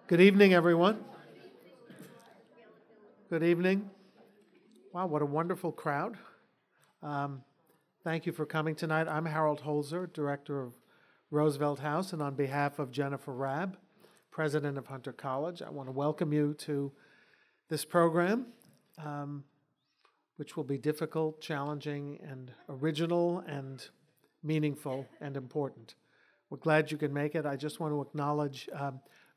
Good evening, everyone. Good evening. Wow, what a wonderful crowd. Thank you for coming tonight. I'm Harold Holzer, director of Roosevelt House, and on behalf of Jennifer Rabb, president of Hunter College, I want to welcome you to this program, which will be difficult, challenging, and original, and meaningful, and important. We're glad you can make it. I just want to acknowledge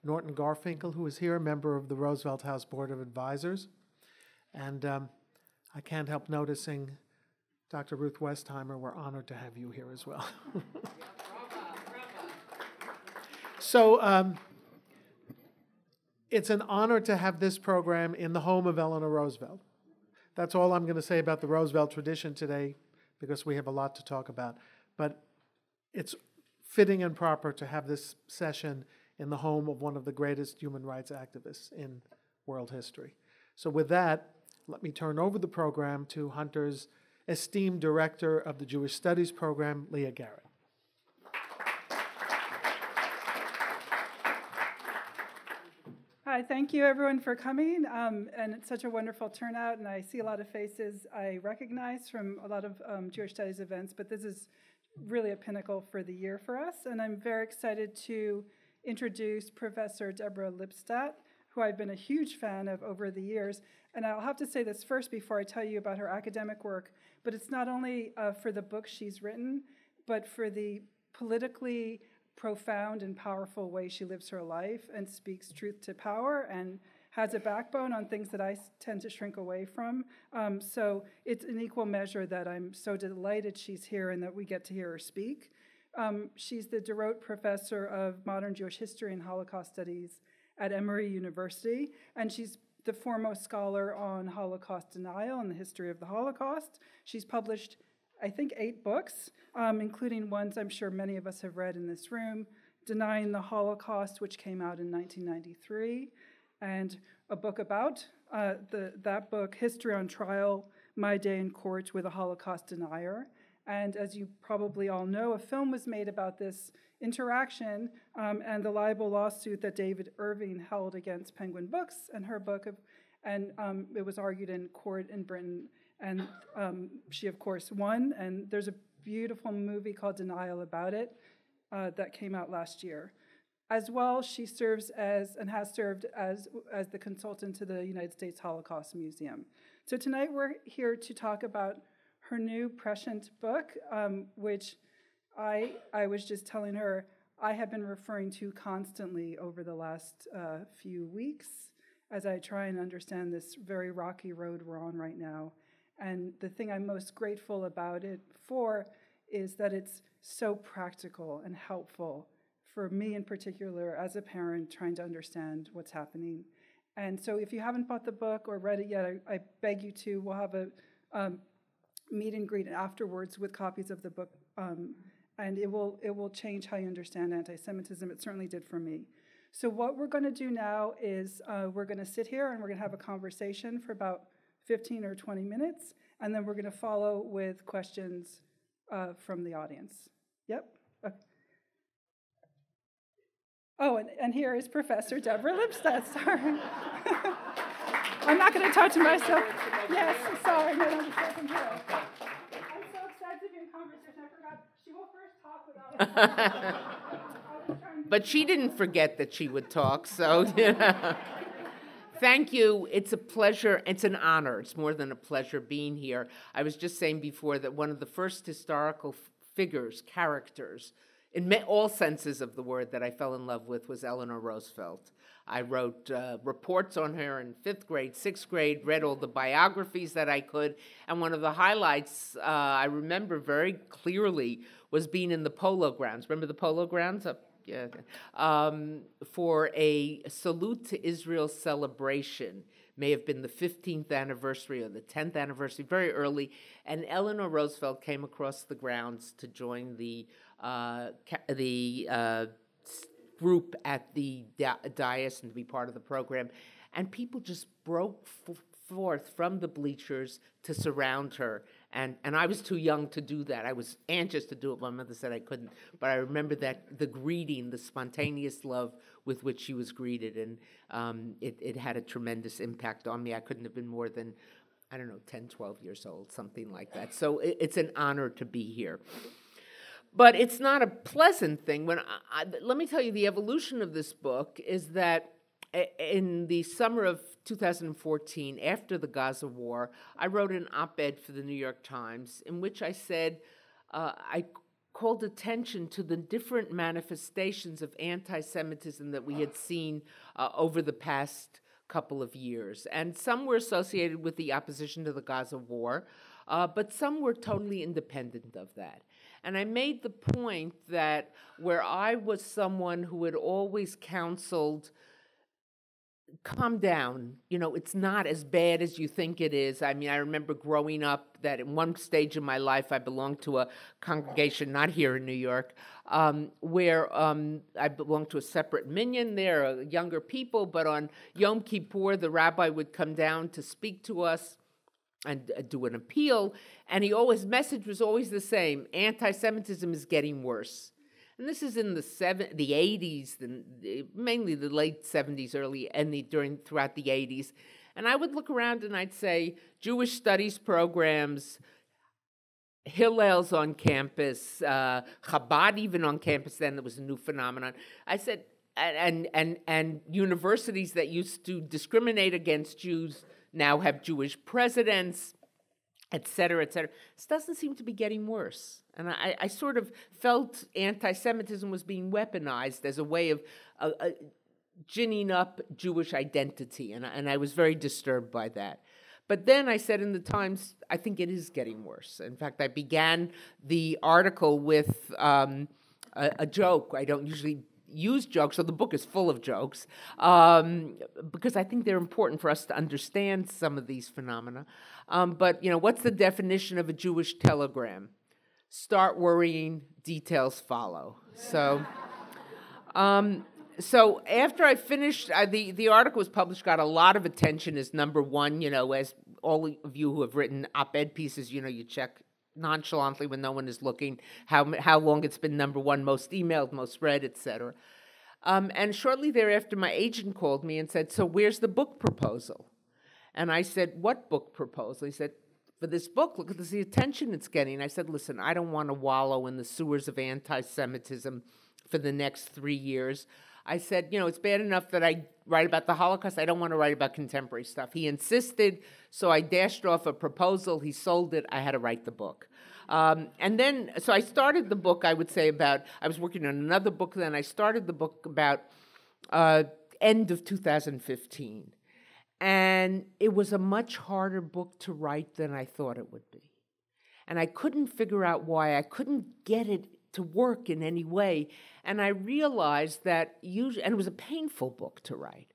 Norton Garfinkel, who is here, a member of the Roosevelt House Board of Advisors. And I can't help noticing Dr. Ruth Westheimer. We're honored to have you here as well. So it's an honor to have this program in the home of Eleanor Roosevelt. That's all I'm going to say about the Roosevelt tradition today, because we have a lot to talk about. But it's fitting and proper to have this session in the home of one of the greatest human rights activists in world history. So with that, let me turn over the program to Hunter's esteemed director of the Jewish Studies program, Leah Garrett. Hi, thank you everyone for coming, and it's such a wonderful turnout, and I see a lot of faces I recognize from a lot of Jewish Studies events, but this is really a pinnacle for the year for us, and I'm very excited to introduce Professor Deborah Lipstadt, who I've been a huge fan of over the years. And I'll have to say this first before I tell you about her academic work, but it's not only for the books she's written, but for the politically profound and powerful way she lives her life and speaks truth to power and has a backbone on things that I tend to shrink away from. So it's an equal measure that I'm so delighted she's here and that we get to hear her speak. She's the DeRote Professor of Modern Jewish History and Holocaust Studies at Emory University, and she's the foremost scholar on Holocaust denial and the history of the Holocaust. She's published, I think, 8 books, including ones I'm sure many of us have read in this room, Denying the Holocaust, which came out in 1993, and a book about that book, History on Trial, My Day in Court with a Holocaust Denier. And as you probably all know, a film was made about this interaction and the libel lawsuit that David Irving held against Penguin Books and her book, and it was argued in court in Britain. And she, of course, won. And there's a beautiful movie called Denial about it that came out last year. As well, she serves as and has served as the consultant to the United States Holocaust Museum. So tonight we're here to talk about her new prescient book, which I was just telling her I have been referring to constantly over the last few weeks as I try and understand this very rocky road we're on right now. And the thing I'm most grateful about it for is that it's so practical and helpful for me in particular as a parent trying to understand what's happening. And so if you haven't bought the book or read it yet, I beg you to. We'll have a meet and greet afterwards with copies of the book, and it will change how you understand anti-Semitism. It certainly did for me. So what we're going to do now is we're going to sit here and we're going to have a conversation for about 15 or 20 minutes, and then we're going to follow with questions from the audience. Yep. Okay. Oh, and here is Professor Deborah Lipstadt. Sorry. I'm not going to touch myself. Yes, sorry. No, I'm so excited to be in conversation. I forgot. She will first talk without. But she didn't forget that she would talk, so thank you. It's a pleasure. It's an honor. It's more than a pleasure being here. I was just saying before that one of the first historical figures, characters, in all senses of the word, that I fell in love with was Eleanor Roosevelt. I wrote reports on her in 5th grade, 6th grade, read all the biographies that I could, and one of the highlights I remember very clearly was being in the Polo Grounds. Remember the Polo Grounds? Yeah. For a Salute to Israel celebration. May have been the 15th anniversary or the 10th anniversary, very early, and Eleanor Roosevelt came across the grounds to join the group at the dais and to be part of the program, and people just broke forth from the bleachers to surround her, And I was too young to do that. I was anxious to do it. My mother said I couldn't. But I remember that the greeting, the spontaneous love with which she was greeted, and it had a tremendous impact on me. I couldn't have been more than, I don't know, 10, 12 years old, something like that. So it's an honor to be here. But it's not a pleasant thing. Let me tell you, the evolution of this book is that in the summer of 2014, after the Gaza war, I wrote an op-ed for the New York Times in which I said, I called attention to the different manifestations of anti-Semitism that we had seen over the past couple of years. And some were associated with the opposition to the Gaza war, but some were totally independent of that. And I made the point that where I was someone who had always counseled, calm down, it's not as bad as you think it is. I mean, I remember growing up that in one stage of my life, I belonged to a congregation, not here in New York, where I belonged to a separate minyan. There, younger people, but on Yom Kippur, the rabbi would come down to speak to us and do an appeal, and his message was always the same: anti-Semitism is getting worse. And this is in the 80s, mainly the late 70s, throughout the 80s. And I would look around and I'd say, Jewish studies programs, Hillel's on campus, Chabad even on campus. Then there was a new phenomenon. I said, and universities that used to discriminate against Jews now have Jewish presidents, et cetera, et cetera. This doesn't seem to be getting worse. And I sort of felt anti-Semitism was being weaponized as a way of ginning up Jewish identity, and I was very disturbed by that. But then I said in the Times, I think it is getting worse. In fact, I began the article with a joke. I don't usually use jokes, so the book is full of jokes, because I think they're important for us to understand some of these phenomena. But, what's the definition of a Jewish telegram? Start worrying, details follow. So, so after I finished, the article was published, got a lot of attention as number one, as all of you who have written op-ed pieces, you check nonchalantly when no one is looking, how long it's been number one, most emailed, most read, et cetera. And shortly thereafter, my agent called me and said, so where's the book proposal? And I said, what book proposal? He said, for this book, look at the attention it's getting. I said, listen, I don't want to wallow in the sewers of anti-Semitism for the next 3 years. I said, it's bad enough that I write about the Holocaust. I don't want to write about contemporary stuff. He insisted, so I dashed off a proposal. He sold it. I had to write the book. And then, so I started the book, I would say I was working on another book then. I started the book about end of 2015. And it was a much harder book to write than I thought it would be. And I couldn't figure out why. I couldn't get it to work in any way. And I realized that and it was a painful book to write.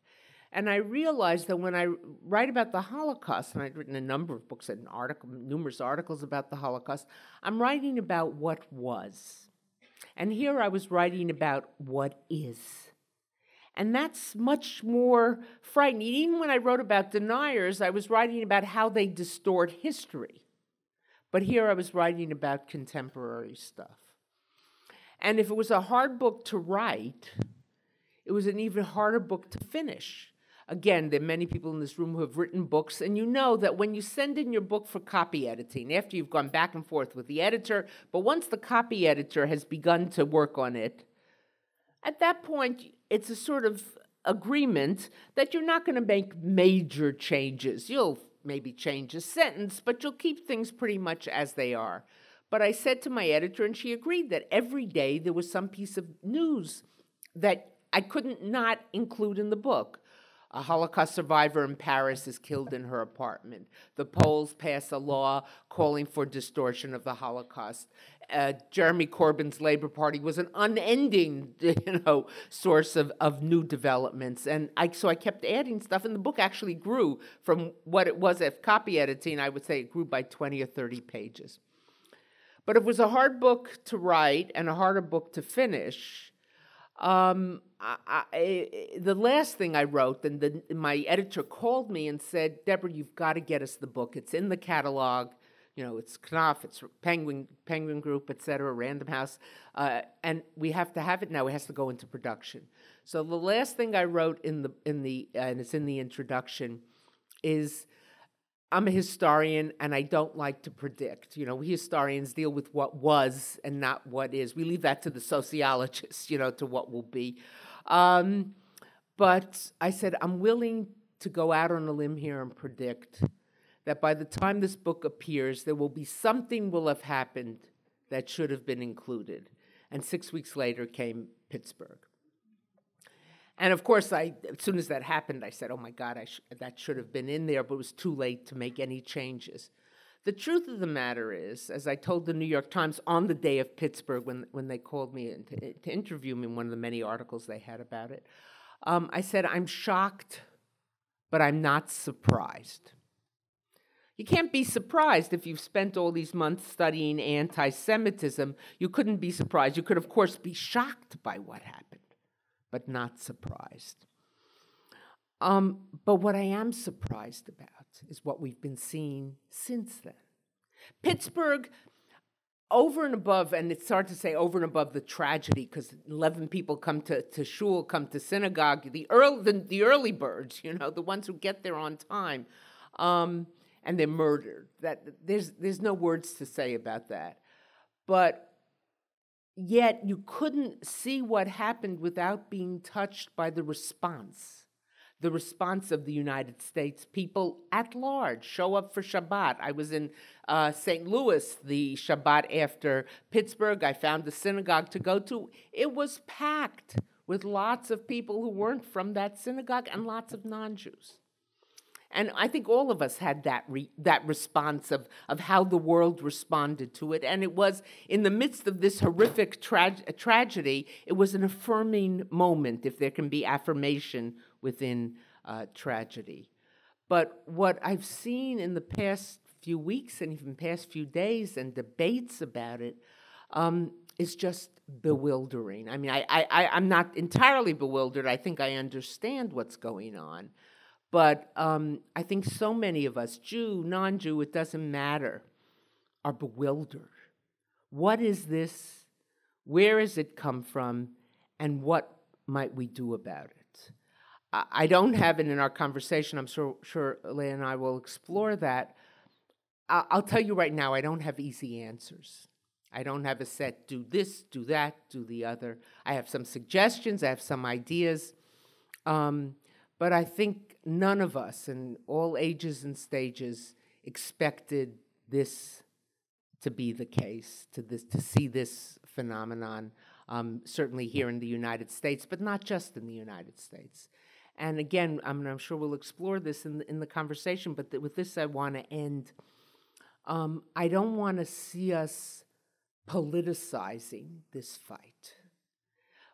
And I realized that when I write about the Holocaust, and I'd written a number of books and numerous articles about the Holocaust, I'm writing about what was. And here I was writing about what is. And that's much more frightening. Even when I wrote about deniers, I was writing about how they distort history. But here I was writing about contemporary stuff. And if it was a hard book to write, it was an even harder book to finish. Again, there are many people in this room who have written books, and you know that when you send in your book for copy editing, after you've gone back and forth with the editor, but once the copy editor has begun to work on it, at that point, it's a sort of agreement that you're not going to make major changes. You'll maybe change a sentence, but you'll keep things pretty much as they are. But I said to my editor, and she agreed, that every day there was some piece of news that I couldn't not include in the book. A Holocaust survivor in Paris is killed in her apartment. The Poles pass a law calling for distortion of the Holocaust. Jeremy Corbyn's Labour Party was an unending, source of new developments. And so I kept adding stuff, and the book actually grew from what it was at copy editing. I would say it grew by 20 or 30 pages. But it was a hard book to write and a harder book to finish. The last thing I wrote, my editor called me and said, Deborah, you've got to get us the book. It's in the catalog. It's Knopf, it's Penguin Group, et cetera, Random House, and we have to have it now. It has to go into production. So the last thing I wrote and it's in the introduction, is I'm a historian and I don't like to predict. We historians deal with what was and not what is. We leave that to the sociologists, to what will be. But I said I'm willing to go out on a limb here and predict that by the time this book appears, there will be something will have happened that should have been included. And 6 weeks later came Pittsburgh. And of course, as soon as that happened, I said, oh my God, that should have been in there, but it was too late to make any changes. The truth of the matter is, as I told the New York Times on the day of Pittsburgh, when they called me to interview me in one of the many articles they had about it, I said, I'm shocked, but I'm not surprised. You can't be surprised if you've spent all these months studying anti-Semitism. You couldn't be surprised. You could, of course, be shocked by what happened, but not surprised. But what I am surprised about is what we've been seeing since then. Pittsburgh, over and above, and it's hard to say over and above the tragedy, because 11 people come to shul, come to synagogue, the early birds, the ones who get there on time, and they're murdered. There's no words to say about that. But yet you couldn't see what happened without being touched by the response of the United States. People at large show up for Shabbat. I was in St. Louis the Shabbat after Pittsburgh. I found a synagogue to go to. It was packed with lots of people who weren't from that synagogue and lots of non-Jews. And I think all of us had that response of how the world responded to it. And it was, in the midst of this horrific tragedy, it was an affirming moment, if there can be affirmation within tragedy. But what I've seen in the past few weeks and even past few days and debates about it is just bewildering. I mean, I'm not entirely bewildered. I think I understand what's going on. But I think so many of us, Jew, non-Jew, it doesn't matter, are bewildered. What is this? Where has it come from? And what might we do about it? I don't have it in our conversation. I'm sure Leah and I will explore that. I'll tell you right now, I don't have easy answers. I don't have a set, do this, do that, do the other. I have some suggestions. I have some ideas. But I think none of us, in all ages and stages, expected this to be the case, to see this phenomenon, certainly here in the United States, but not just in the United States. And again, I'm sure we'll explore this in the conversation, but with this I want to end. I don't want to see us politicizing this fight.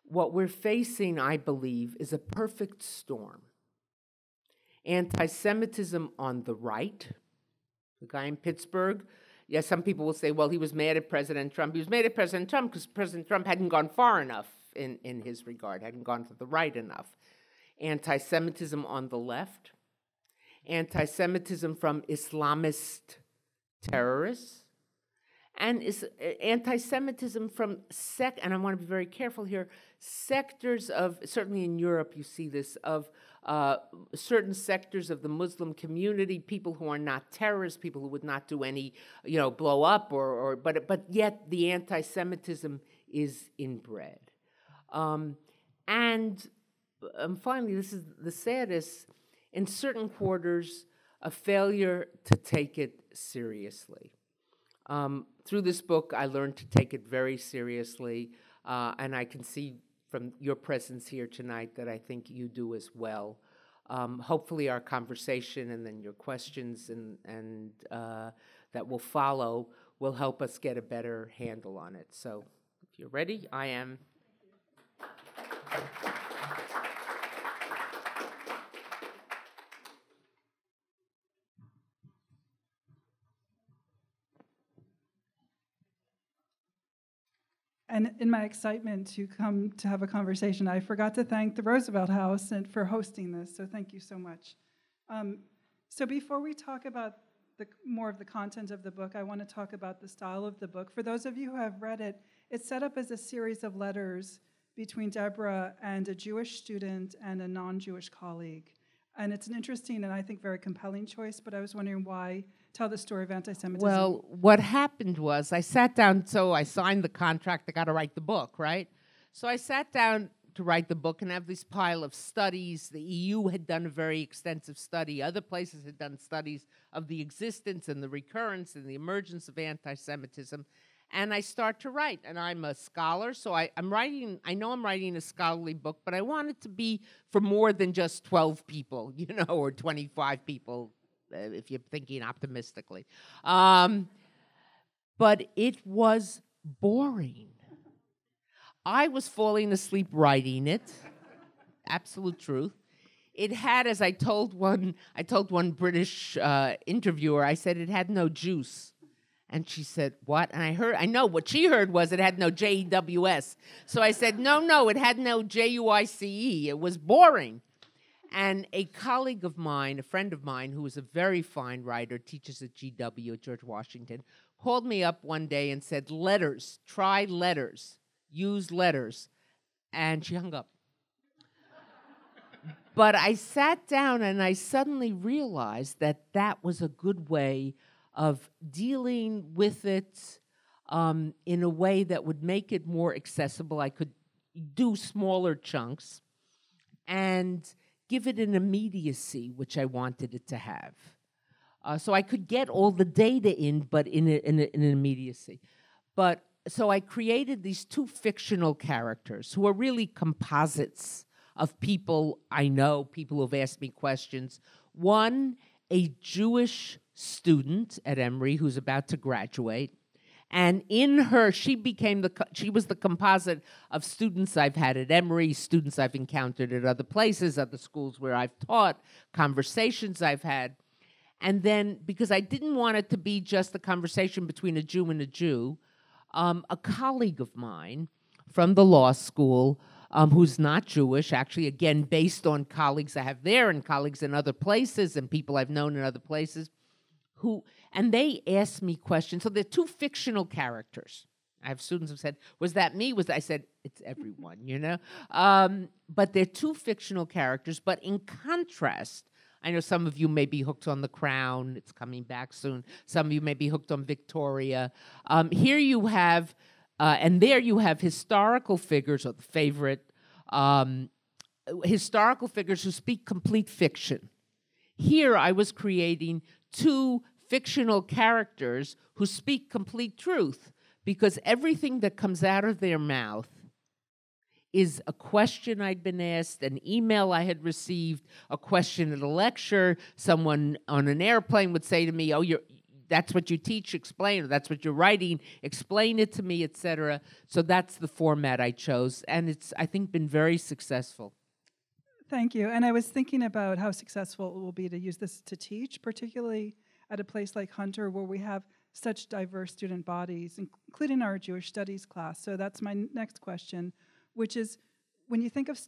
What we're facing, I believe, is a perfect storm. Anti-Semitism on the right. The guy in Pittsburgh, yes, some people will say, well, he was mad at President Trump. He was mad at President Trump because President Trump hadn't gone far enough in his regard, hadn't gone to the right enough. Anti-Semitism on the left. Anti-Semitism from Islamist terrorists. And anti-Semitism from and I want to be very careful here, sectors of, certainly in Europe you see this, of certain sectors of the Muslim community, people who are not terrorists, people who would not do any, blow up, but yet the anti-Semitism is inbred. And finally, this is the saddest, in certain quarters, a failure to take it seriously. Through this book, I learned to take it very seriously, and I can see from your presence here tonight that I think you do as well. Hopefully our conversation and then your questions and that will follow will help us get a better handle on it. So if you're ready, I am. And in my excitement to come to have a conversation, I forgot to thank the Roosevelt House for hosting this, so thank you so much. So before we talk about more of the content of the book. I want to talk about the style of the book. For those of you who have read it, it's set up as a series of letters between Deborah and a Jewish student and a non-Jewish colleague. And it's an interesting and I think very compelling choice, but I was wondering why tell the story of anti-Semitism. Well, what happened was I sat down, so I signed the contract, I got to write the book, right? So I sat down to write the book and have this pile of studies. The EU had done a very extensive study. Other places had done studies of the existence and the recurrence and the emergence of anti-Semitism. And I start to write, and I'm a scholar, so I know I'm writing a scholarly book, but I want it to be for more than just 12 people, or 25 people, if you're thinking optimistically. But it was boring. I was falling asleep writing it, absolute truth. It had, as I told one British interviewer, I said it had no juice. And she said, what? And I know what she heard was it had no J-E-W-S. So I said, no, it had no J-U-I-C-E. It was boring. And a colleague of mine, a friend of mine, who is a very fine writer, teaches at GW at George Washington, called me up one day and said, letters, try letters, use letters. And she hung up. But I sat down and I suddenly realized that that was a good way of dealing with it in a way that would make it more accessible. I could do smaller chunks and give it an immediacy, which I wanted it to have. So I could get all the data in, but in an immediacy. So I created these two fictional characters who are really composites of people I know, people who have asked me questions. One, a Jewish student at Emory who's about to graduate, and in her, she was the composite of students I've had at Emory, students I've encountered at other places, other schools where I've taught, conversations I've had, and then because I didn't want it to be just a conversation between a Jew and a Jew, a colleague of mine from the law school, who's not Jewish, actually, again, based on colleagues I have there and colleagues in other places and people I've known in other places, and they asked me questions. So they're two fictional characters. I have students who said, was that me? I said, it's everyone, But they're two fictional characters, but in contrast, I know some of you may be hooked on The Crown. It's coming back soon. Some of you may be hooked on Victoria. Here you have, and there you have historical figures, or the favorite, historical figures who speak complete fiction. Here I was creating two fictional characters who speak complete truth, because everything that comes out of their mouth is a question I'd been asked, an email I had received, a question at a lecture. Someone on an airplane would say to me, oh, that's what you teach, explain, or that's what you're writing, explain it to me, etc. So that's the format I chose, and it's, I think, been very successful. Thank you. And I was thinking about how successful it will be to use this to teach, particularly at a place like Hunter, where we have such diverse student bodies, including our Jewish studies class. So that's my next question, which is, when you think of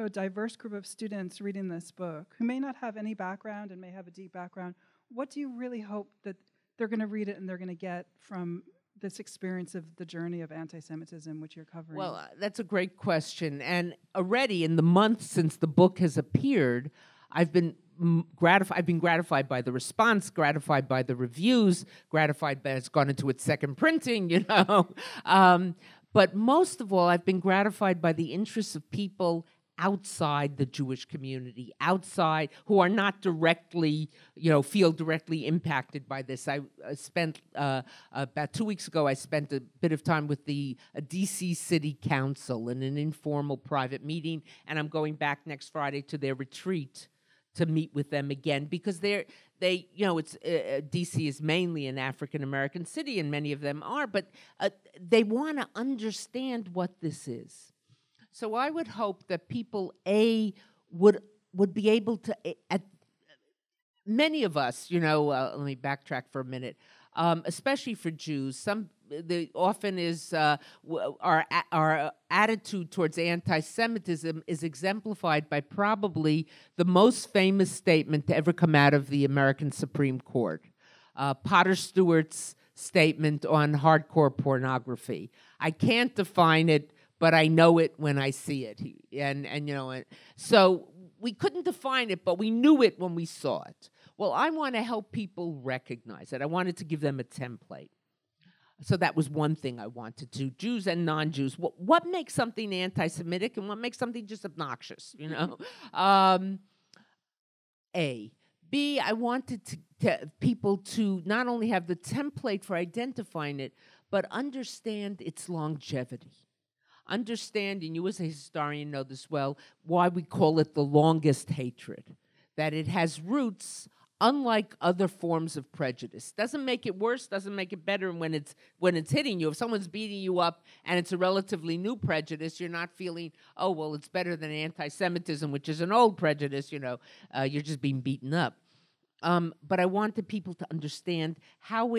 a diverse group of students reading this book who may not have any background and may have a deep background, what do you really hope that they're going to read it and they're going to get from this experience of the journey of anti-Semitism, which you're covering? Well, that's a great question. And already in the months since the book has appeared, I've been gratified by the response, gratified by the reviews, gratified by it's gone into its second printing, But most of all, I've been gratified by the interests of people outside the Jewish community, outside, who are not directly, feel directly impacted by this. I spent, about 2 weeks ago, I spent a bit of time with the DC City Council in an informal private meeting, and I'm going back next Friday to their retreat to meet with them again, because it's DC is mainly an African-American city, and many of them are, but they want to understand what this is. So I would hope that people, would be able to, many of us, let me backtrack for a minute, especially for Jews, often is our attitude towards anti-Semitism is exemplified by probably the most famous statement to ever come out of the American Supreme Court. Potter Stewart's statement on hardcore pornography. I can't define it, but I know it when I see it. So we couldn't define it, but we knew it when we saw it. Well, I want to help people recognize it. I wanted to give them a template. So that was one thing I wanted to. Jews and non-Jews. What makes something anti-Semitic and what makes something just obnoxious, A. B, I wanted people to not only have the template for identifying it, but understand its longevity. Understand, and you as a historian know this well, why we call it the longest hatred. That it has roots unlike other forms of prejudice. Doesn't make it worse, doesn't make it better when it's hitting you. If someone's beating you up and it's a relatively new prejudice, you're not feeling, oh, well, it's better than anti-Semitism, which is an old prejudice, you're just being beaten up. But I wanted people to understand how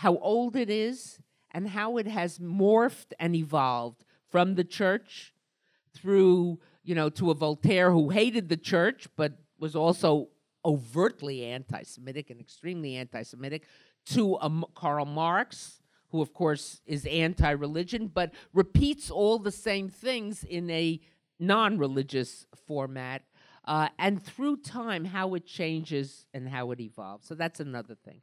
old it is and how it has morphed and evolved from the church through, to a Voltaire who hated the church but was also overtly anti-Semitic and extremely anti-Semitic, to Karl Marx, who of course is anti-religion, but repeats all the same things in a non-religious format, and through time, how it changes and how it evolves. So that's another thing.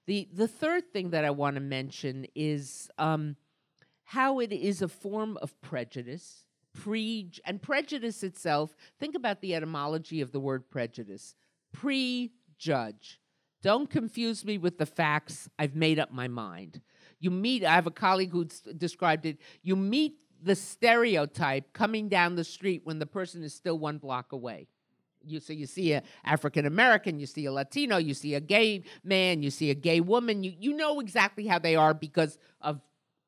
The third thing that I want to mention is how it is a form of prejudice, and prejudice itself, think about the etymology of the word prejudice. Prejudge. Don't confuse me with the facts. I've made up my mind. I have a colleague who described it. You meet the stereotype coming down the street when the person is still 1 block away. You see an African American, you see a Latino, you see a gay man, you see a gay woman. You know exactly how they are because of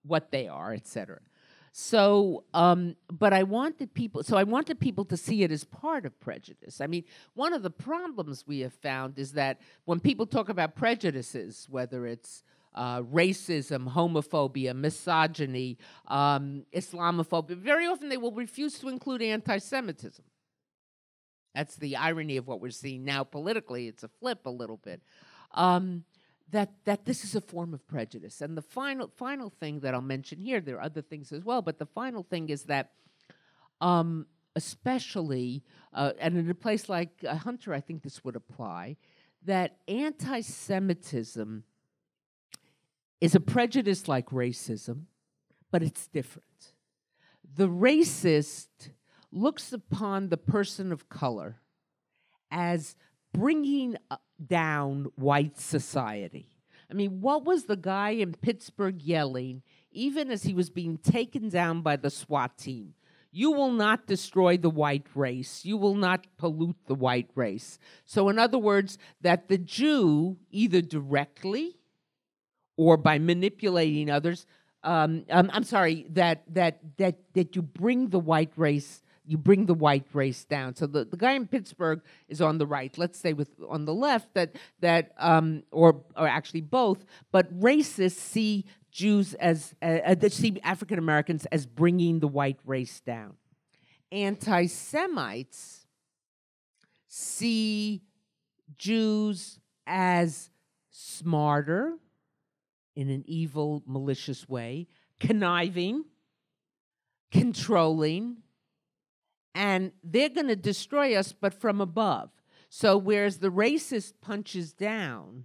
what they are, etc. So, but I wanted people to see it as part of prejudice. I mean, one of the problems we have found is that when people talk about prejudices, whether it's racism, homophobia, misogyny, Islamophobia, very often they will refuse to include anti-Semitism. That's the irony of what we're seeing now politically. It's a flip a little bit. That this is a form of prejudice. And the final thing that I'll mention here, there are other things as well, but the final thing is that especially, and in a place like Hunter, I think this would apply, that anti-Semitism is a prejudice like racism, but it's different. The racist looks upon the person of color as bringing down white society. I mean, what was the guy in Pittsburgh yelling, even as he was being taken down by the SWAT team? You will not destroy the white race. You will not pollute the white race. So in other words, that the Jew, either directly or by manipulating others, that you bring the white race. You bring the white race down. So the guy in Pittsburgh is on the right. Let's say on the left or actually both. But racists see Jews see African Americans as bringing the white race down. Anti-Semites see Jews as smarter in an evil, malicious way, conniving, controlling, and they're going to destroy us, but from above. So whereas the racist punches down,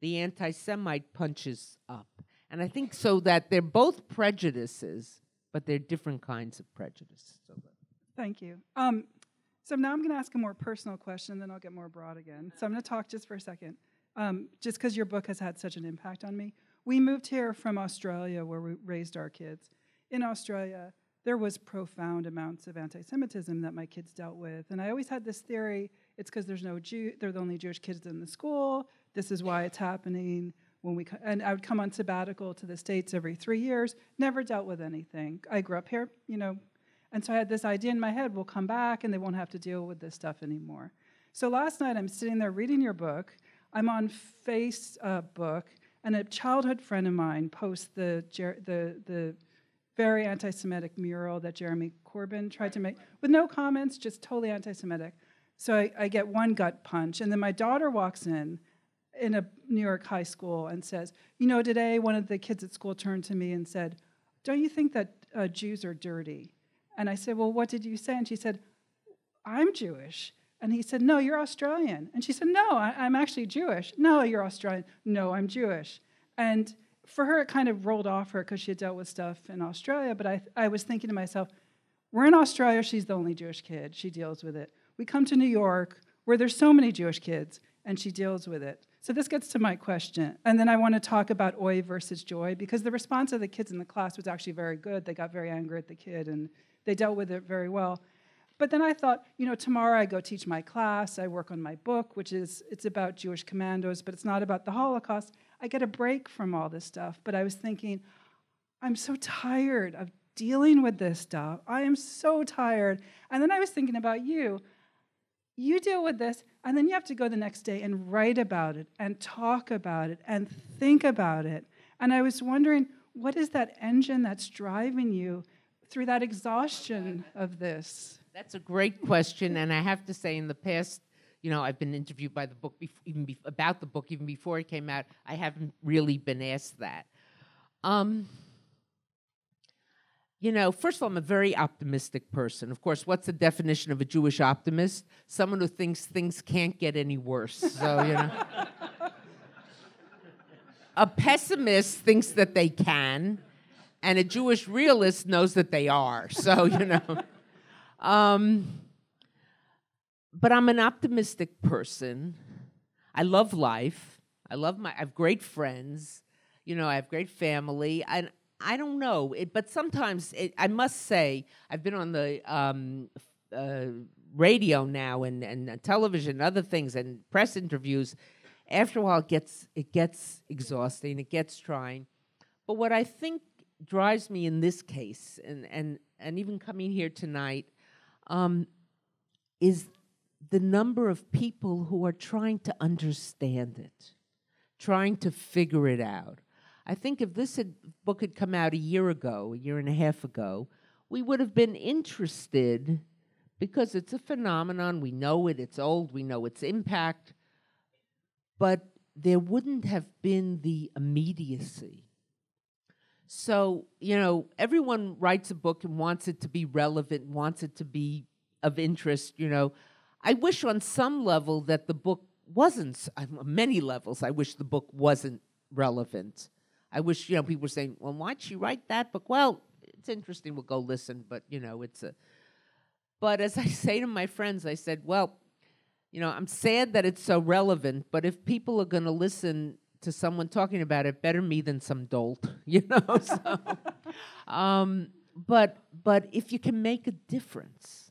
the anti-Semite punches up. And I think so that they're both prejudices, but they're different kinds of prejudice. Thank you. So now I'm going to ask a more personal question, then I'll get more broad again. So I'm going to talk just for a second, just because your book has had such an impact on me. We moved here from Australia, where we raised our kids. In Australia, there was profound amounts of anti-Semitism that my kids dealt with. And I always had this theory, it's because they're the only Jewish kids in the school. This is why it's happening. And I would come on sabbatical to the States every 3 years, never dealt with anything. I grew up here, and so I had this idea in my head, we'll come back and they won't have to deal with this stuff anymore. So last night I'm sitting there reading your book. I'm on Facebook, and a childhood friend of mine posts the very anti-Semitic mural that Jeremy Corbyn tried to make, with no comments, just totally anti-Semitic. So I get one gut punch, and then my daughter walks in, in a New York high school and says, you know, today one of the kids at school turned to me and said, don't you think that Jews are dirty? And I said, well, what did you say? And she said, I'm Jewish. And he said, no, you're Australian. And she said, no, I'm actually Jewish. No, you're Australian. No, I'm Jewish. And for her, it kind of rolled off her because she had dealt with stuff in Australia. But I was thinking to myself, we're in Australia. She's the only Jewish kid. She deals with it. We come to New York, where there's so many Jewish kids, and she deals with it. So this gets to my question. And then I want to talk about oi versus joy, because the response of the kids in the class was actually very good. They got very angry at the kid, and they dealt with it very well. But then I thought, you know, tomorrow I go teach my class. I work on my book, it's about Jewish commandos, but it's not about the Holocaust. I get a break from all this stuff. But I was thinking, I'm so tired of dealing with this stuff. I am so tired. And then I was thinking about you. You deal with this, and then you have to go the next day and write about it and talk about it and think about it. And I was wondering, what is that engine that's driving you through that exhaustion of this? That's a great question, and I have to say, in the past, you know, I've been interviewed by the book, about the book, even before it came out. I haven't really been asked that. You know, first of all, I'm a very optimistic person. Of course, what's the definition of a Jewish optimist? Someone who thinks things can't get any worse. So, you know. A pessimist thinks that they can, and a Jewish realist knows that they are. So, you know. But I'm an optimistic person. I love life. I have great friends. You know, I have great family. And I don't know, but sometimes I must say, I've been on the radio now and television and other things and press interviews. After a while, it gets exhausting. It gets trying. But what I think drives me in this case, and even coming here tonight, is the number of people who are trying to understand it, trying to figure it out. I think if this book had come out a year and a half ago, we would have been interested because it's a phenomenon. We know it, it's old, we know its impact, but there wouldn't have been the immediacy. So, you know, everyone writes a book and wants it to be relevant, wants it to be of interest, you know. I wish on some level that the book wasn't, on many levels, I wish the book wasn't relevant. I wish, you know, people were saying, well, why'd she write that book? Well, it's interesting, we'll go listen, but, you know, but as I say to my friends, I said, well, you know, I'm sad that it's so relevant, but if people are going to listen to someone talking about it, better me than some dolt, you know? So, but if you can make a difference.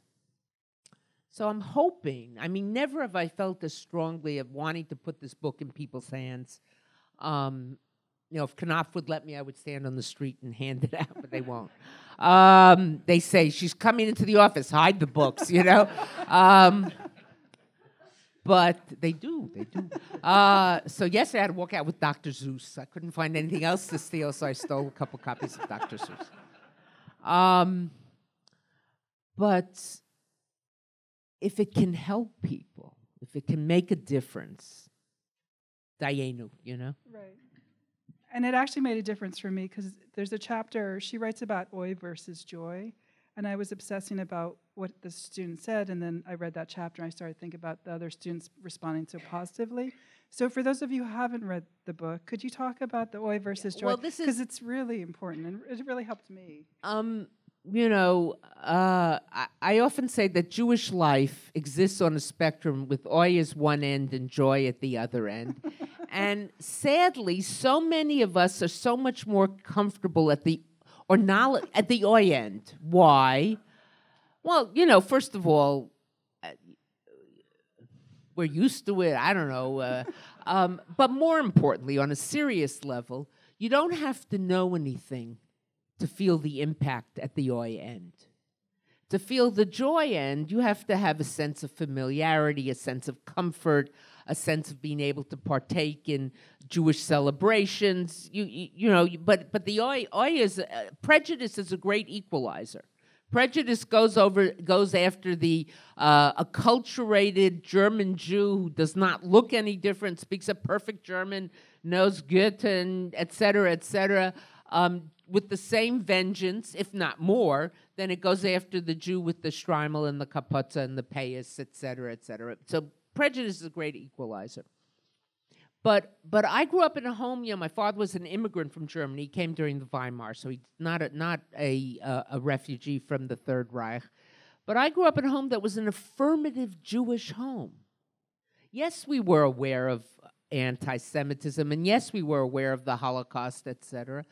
So I'm hoping, I mean, never have I felt as strongly of wanting to put this book in people's hands. You know, if Knopf would let me, I would stand on the street and hand it out, but they won't. They say, she's coming into the office, hide the books, you know? But they do. So yesterday I had to walk out with Dr. Seuss. I couldn't find anything else to steal, so I stole a couple copies of Dr. Seuss. But if it can help people, if it can make a difference, Dayenu, you know? Right. And it actually made a difference for me because there's a chapter, she writes about oi versus joy, and I was obsessing about what the student said, and then I read that chapter and I started thinking about the other students responding so positively. So for those of you who haven't read the book, could you talk about the oi versus joy? Well, because it's really important, and it really helped me. You know, I often say that Jewish life exists on a spectrum with oi as one end and joy at the other end. And sadly, so many of us are so much more comfortable at the oi end. Why? Well, you know, first of all, we're used to it. I don't know. But more importantly, on a serious level, you don't have to know anything to feel the impact at the oi end. To feel the joy end, you have to have a sense of familiarity, a sense of comfort, a sense of being able to partake in Jewish celebrations. You know, but the oi is prejudice is a great equalizer. Prejudice goes after the acculturated German Jew who does not look any different, speaks a perfect German, knows Goethe, and et cetera, with the same vengeance, if not more, than it goes after the Jew with the Streimel and the Kapuze and the Payas, et cetera, et cetera. So prejudice is a great equalizer. But I grew up in a home. My father was an immigrant from Germany. He came during the Weimar, so he's not a refugee from the Third Reich. But I grew up in a home that was an affirmative Jewish home. Yes, we were aware of anti-Semitism, and yes, we were aware of the Holocaust, et cetera.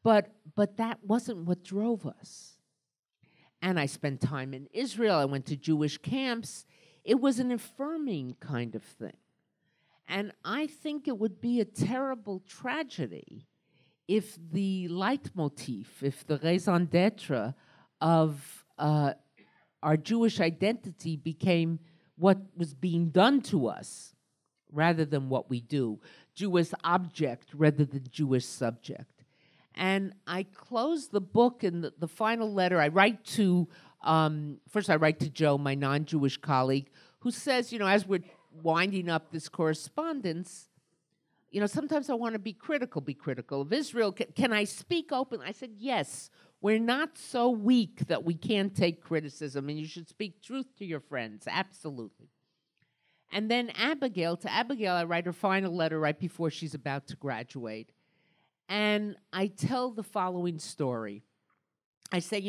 But that wasn't what drove us. And I spent time in Israel. I went to Jewish camps. It was an affirming kind of thing. And I think it would be a terrible tragedy if the leitmotif, if the raison d'etre of our Jewish identity became what was being done to us rather than what we do, Jewish object rather than Jewish subject. And I close the book in the final letter. I write to, first I write to Joe, my non-Jewish colleague, who says, as we're winding up this correspondence, sometimes I want to be critical of Israel. Can I speak open? I said, yes, we're not so weak that we can't take criticism, and you should speak truth to your friends, absolutely. And then to Abigail, I write her final letter right before she's about to graduate. And I tell the following story. I say,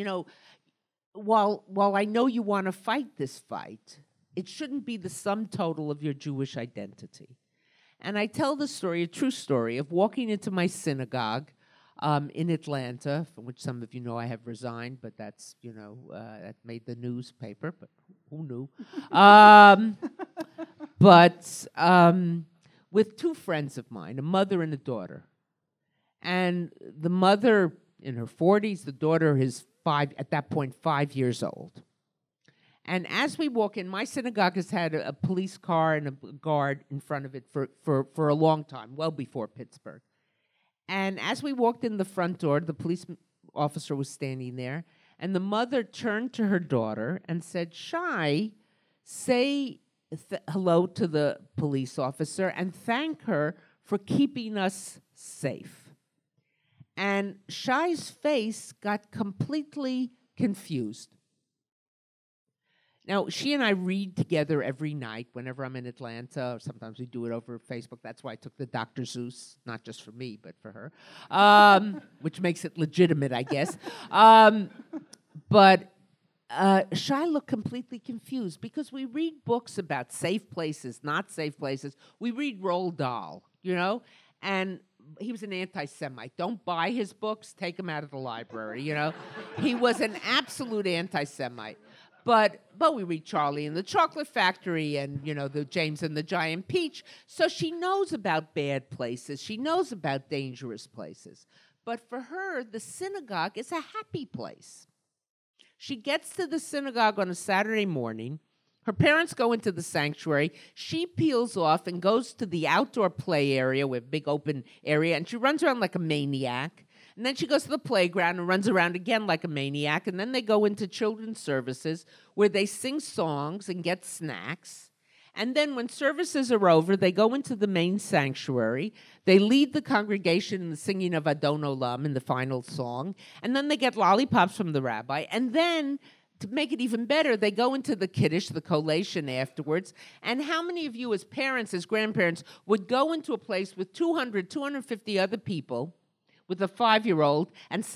while I know you want to fight this fight, it shouldn't be the sum total of your Jewish identity. And I tell the story, a true story, of walking into my synagogue in Atlanta, from which some of you know I have resigned, but that's, that made the newspaper, but who knew? With two friends of mine, a mother and a daughter. And the mother in her 40s, the daughter is at that point 5 years old. And as we walk in, my synagogue has had a police car and a guard in front of it for a long time, well before Pittsburgh. And as we walked in the front door, the police officer was standing there, and the mother turned to her daughter and said, Shai, say hello to the police officer and thank her for keeping us safe. And Shai's face got completely confused. Now, she and I read together every night whenever I'm in Atlanta. Or sometimes we do it over Facebook. That's why I took the Dr. Seuss, not just for me, but for her, which makes it legitimate, I guess. But Shai looked completely confused because we read books about safe places, not safe places. We read Roald Dahl, and he was an anti-Semite. Don't buy his books, take him out of the library, He was an absolute anti-Semite. But we read Charlie and the Chocolate Factory and, the James and the Giant Peach. So she knows about bad places. She knows about dangerous places. But for her, the synagogue is a happy place. She gets to the synagogue on a Saturday morning. Her parents go into the sanctuary. She peels off and goes to the outdoor play area with a big open area, and she runs around like a maniac. And then she goes to the playground and runs around again like a maniac. And then they go into children's services where they sing songs and get snacks. And then when services are over, they go into the main sanctuary. They lead the congregation in the singing of Adon Olam in the final song. And then they get lollipops from the rabbi. And then, to make it even better, they go into the Kiddush, the collation afterwards. And how many of you as parents, as grandparents, would go into a place with 200, 250 other people with a 5-year-old and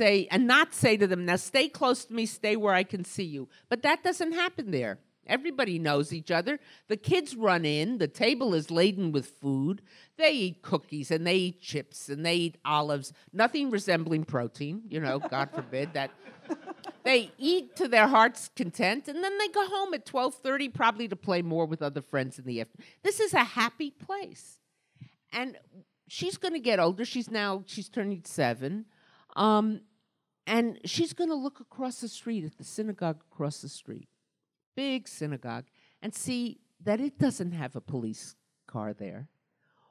not say to them, now stay close to me, stay where I can see you. But that doesn't happen there. Everybody knows each other. The kids run in. The table is laden with food. They eat cookies and they eat chips and they eat olives, nothing resembling protein, God forbid that. They eat to their heart's content, and then they go home at 12:30 probably to play more with other friends in the afternoon. This is a happy place. And she's going to get older. She's turning 7. And she's going to look across the street at the synagogue across the street, big synagogue, and see that it doesn't have a police car there.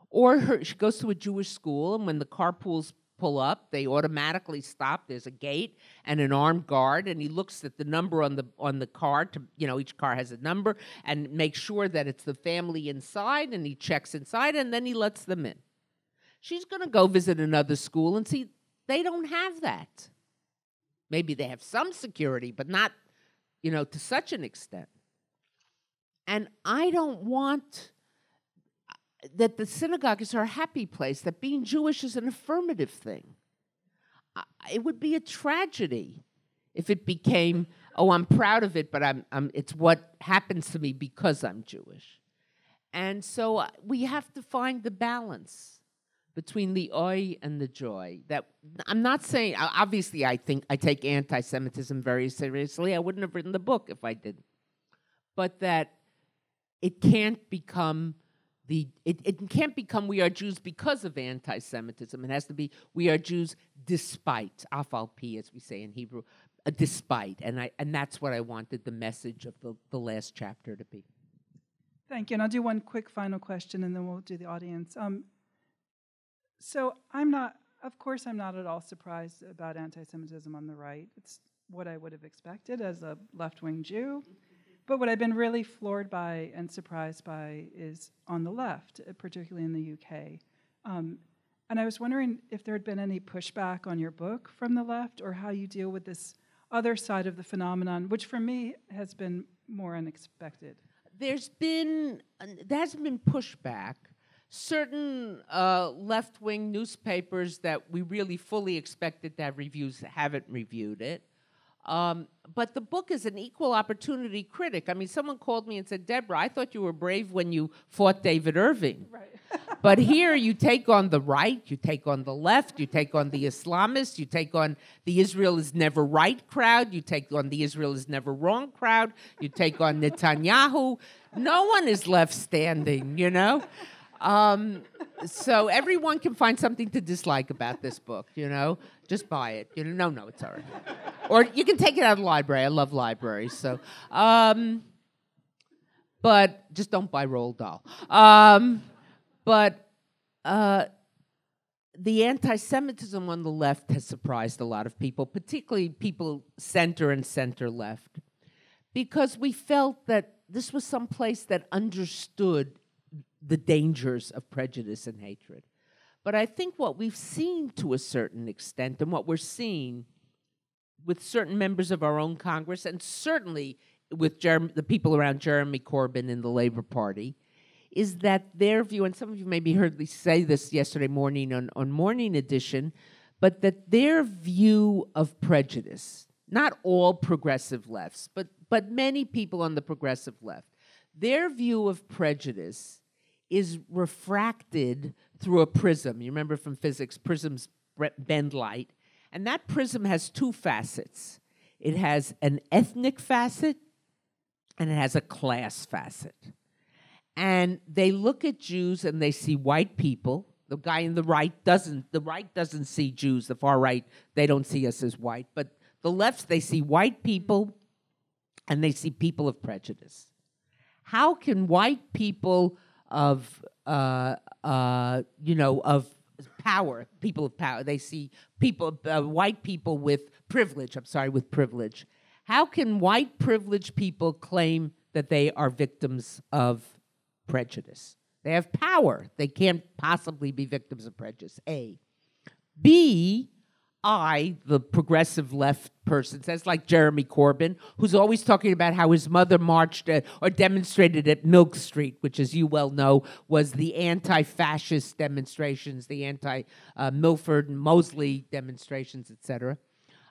Or she goes to a Jewish school, and when the carpools pull up, they automatically stop. There's a gate and an armed guard, and he looks at the number on the car. Each car has a number, and makes sure that it's the family inside, and he checks inside, and then he lets them in. She's going to go visit another school and see they don't have that. Maybe they have some security, but not, to such an extent. And I don't want that the synagogue is our happy place, that being Jewish is an affirmative thing. It would be a tragedy if it became, I'm proud of it, but it's what happens to me because I'm Jewish. And so we have to find the balance between the oi and the joy. That I'm not saying, obviously I think I take anti-Semitism very seriously. I wouldn't have written the book if I didn't. But that it can't become it can't become we are Jews because of anti-Semitism. It has to be we are Jews despite, afal pi, as we say in Hebrew, despite. And that's what I wanted the message of the last chapter to be. Thank you. And I'll do one quick final question, and then we'll do the audience. So I'm not at all surprised about anti-Semitism on the right. It's what I would have expected as a left-wing Jew. But what I've been really floored by and surprised by is on the left, particularly in the UK. And I was wondering if there had been any pushback on your book from the left, or how you deal with this other side of the phenomenon, which for me has been more unexpected. There hasn't been pushback. Certain left-wing newspapers that we really fully expected to have reviews haven't reviewed it. But the book is an equal opportunity critic. I mean, someone called me and said, Deborah, I thought you were brave when you fought David Irving. Right. But here you take on the right, you take on the left, you take on the Islamists, you take on the Israel is never right crowd, you take on the Israel is never wrong crowd, you take on Netanyahu. No one is left standing, So everyone can find something to dislike about this book, Just buy it. No, it's all right. Or you can take it out of the library. I love libraries. So, but just don't buy Roald Dahl. But the anti-Semitism on the left has surprised a lot of people, particularly people center and center-left, because we felt that this was some place that understood the dangers of prejudice and hatred. But I think what we've seen to a certain extent, and what we're seeing with certain members of our own Congress, and certainly with the people around Jeremy Corbyn in the Labour Party, is that their view, and some of you maybe heard me say this yesterday morning on Morning Edition, but that their view of prejudice, not all progressive lefts, but many people on the progressive left, their view of prejudice is refracted through a prism. You remember from physics, prisms bend light. And that prism has two facets. It has an ethnic facet, and it has a class facet. And they look at Jews and they see white people. The guy in the right doesn't see Jews. The far right, they don't see us as white. But the left, they see white people and they see people of prejudice. How can white people of power, people of power, they see white people with privilege, with privilege. How can white privileged people claim that they are victims of prejudice? They have power. They can't possibly be victims of prejudice, A. B, I, the progressive left person, says like Jeremy Corbyn, who's always talking about how his mother marched or demonstrated at Milk Street, which, as you well know, was the anti-fascist demonstrations, the anti-Milford and Mosley demonstrations, etc.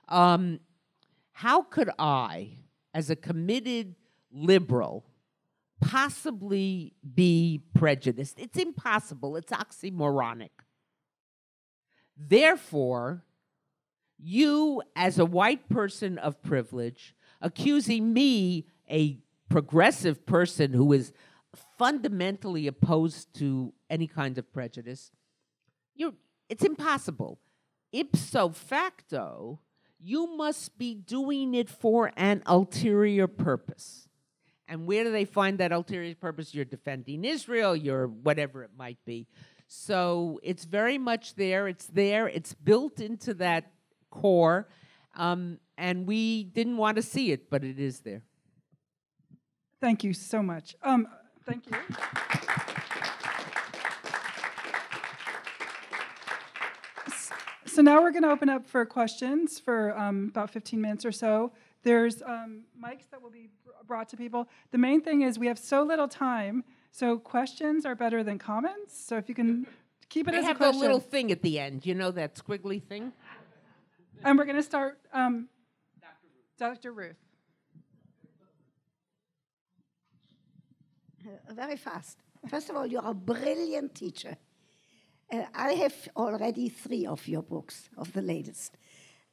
How could I, as a committed liberal, possibly be prejudiced? It's impossible. It's oxymoronic. Therefore, you, as a white person of privilege, accusing me, a progressive person who is fundamentally opposed to any kind of prejudice, it's impossible. Ipso facto, you must be doing it for an ulterior purpose. And where do they find that ulterior purpose? You're defending Israel, you're whatever it might be. So it's very much there. It's built into that core, and we didn't want to see it, but it is there. Thank you so much. Thank you. So now we're going to open up for questions for about 15 minutes or so. There's mics that will be brought to people. The main thing is we have so little time, so questions are better than comments. So if you can keep it as a question. They have a little thing at the end, you know, that squiggly thing? And we're going to start, Dr. Ruth. Very fast. First of all, you're a brilliant teacher. I have already 3 of your books, of the latest.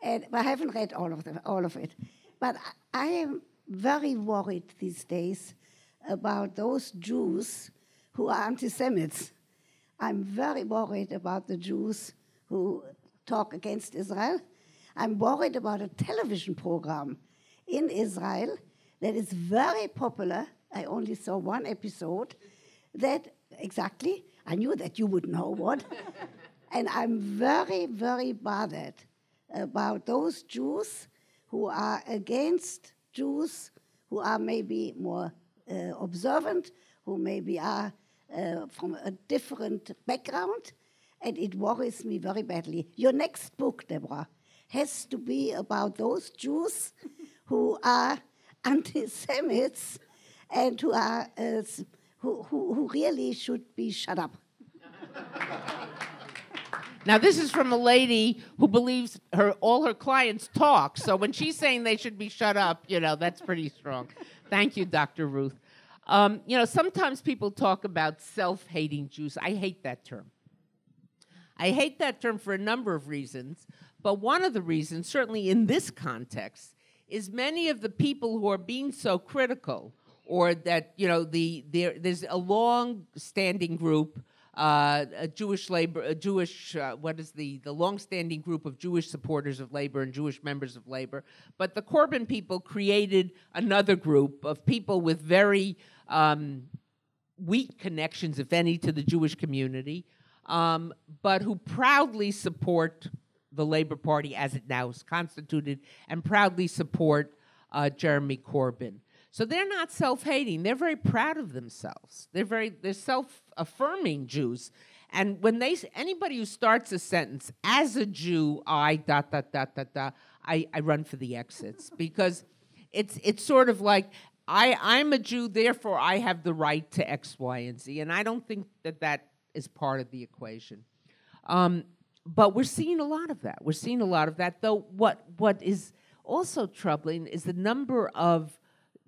And I haven't read all of it. But I am very worried these days about those Jews who are anti-Semites. I'm very worried about the Jews who talk against Israel. I'm worried about a television program in Israel that is very popular. I only saw 1 episode. Exactly. I knew that you would know what. And I'm very, very bothered about those Jews who are against Jews, who are maybe more observant, who maybe are from a different background, and it worries me very badly. Your next book, Deborah, has to be about those Jews who are anti-Semites and who are who really should be shut up. Now, this is from a lady who believes all her clients talk. So when she's saying they should be shut up, you know, that's pretty strong. Thank you, Dr. Ruth. You know, sometimes people talk about self-hating Jews. I hate that term. I hate that term for a number of reasons. But one of the reasons, certainly in this context, is many of the people who are being so critical, or that, you know, there's a long-standing group, the long-standing group of Jewish supporters of labor and Jewish members of labor. But the Corbyn people created another group of people with very weak connections, if any, to the Jewish community, but who proudly support the Labor Party as it now is constituted and proudly support Jeremy Corbyn. So they're not self-hating. They're very proud of themselves. They're self-affirming Jews. And when anybody who starts a sentence, as a Jew, I run for the exits, because it's sort of like, I'm a Jew, therefore I have the right to X, Y, and Z. And I don't think that is part of the equation. But we're seeing a lot of that. We're seeing a lot of that, though what is also troubling is the number of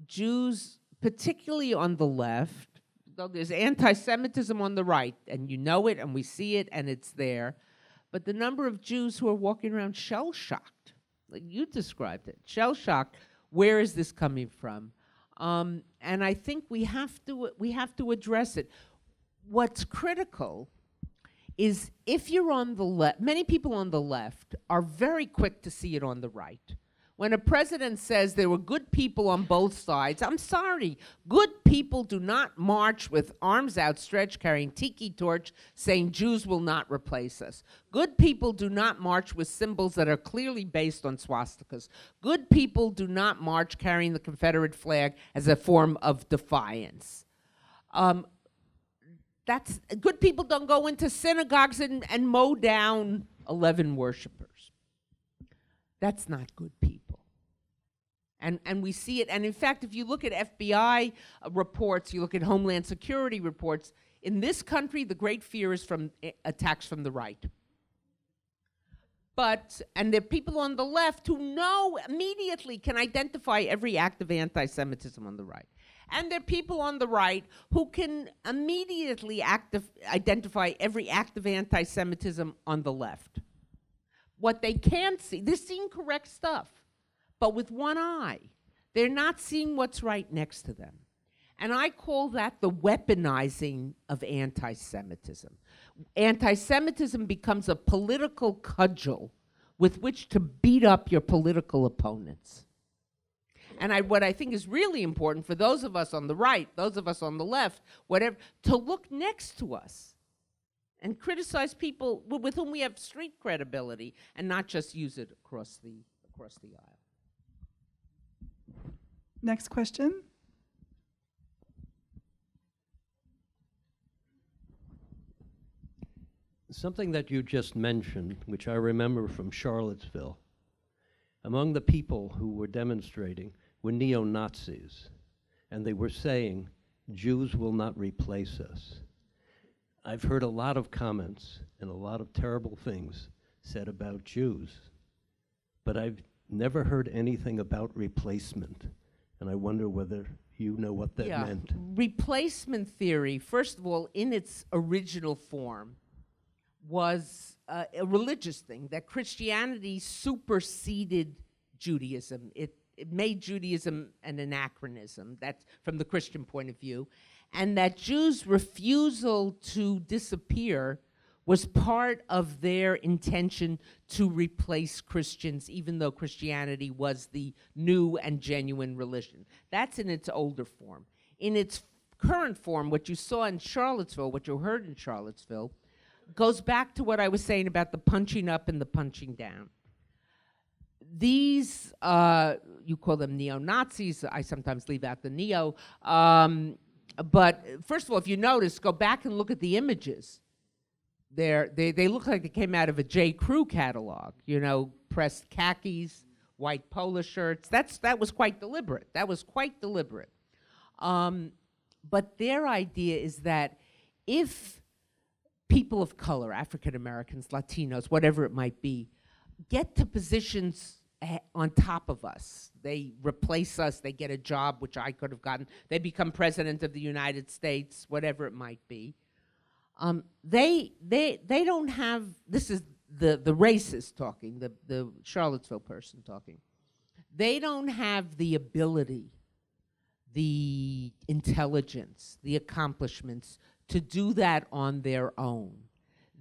Jews, particularly on the left, though there's anti-Semitism on the right, and you know it, and we see it, and it's there, but the number of Jews who are walking around shell-shocked, like you described it, shell-shocked, where is this coming from? And I think we have to address it. What's critical is if you're on the left, many people on the left are very quick to see it on the right. When a president says there were good people on both sides, I'm sorry, good people do not march with arms outstretched carrying tiki torch saying Jews will not replace us. Good people do not march with symbols that are clearly based on swastikas. Good people do not march carrying the Confederate flag as a form of defiance. Good people don't go into synagogues and mow down 11 worshipers. That's not good people. And we see it. And in fact, if you look at FBI reports, you look at Homeland Security reports, in this country, the great fear is from attacks from the right. And there are people on the left who know immediately, can identify every act of anti-Semitism on the right. And there are people on the right who can immediately identify every act of anti-Semitism on the left. What they can't see, they're seeing correct stuff, but with one eye. They're not seeing what's right next to them. And I call that the weaponizing of anti-Semitism. Anti-Semitism becomes a political cudgel with which to beat up your political opponents. And what I think is really important for those of us on the right, those of us on the left, whatever, to look next to us and criticize people with whom we have street credibility, and not just use it across the aisle. Next question. Something that you just mentioned, which I remember from Charlottesville, among the people who were demonstrating were neo-Nazis, and they were saying, Jews will not replace us. I've heard a lot of comments and a lot of terrible things said about Jews, but I've never heard anything about replacement, and I wonder whether you know what that meant. Replacement theory, first of all, in its original form, was a religious thing, that Christianity superseded Judaism. It made Judaism an anachronism, that's from the Christian point of view, and that Jews' refusal to disappear was part of their intention to replace Christians, even though Christianity was the new and genuine religion. That's in its older form. In its current form, what you saw in Charlottesville, what you heard in Charlottesville, goes back to what I was saying about the punching up and the punching down. These, you call them neo-Nazis, I sometimes leave out the neo, but first of all, if you notice, go back and look at the images. They look like they came out of a J. Crew catalog, you know, pressed khakis, white polo shirts. That was quite deliberate. That was quite deliberate. But their idea is that if people of color, African Americans, Latinos, whatever it might be, get to positions on top of us, they replace us, they get a job, which I could have gotten, they become president of the United States, whatever it might be, they don't have, this is the racist talking, the Charlottesville person talking, they don't have the ability, the intelligence, the accomplishments to do that on their own.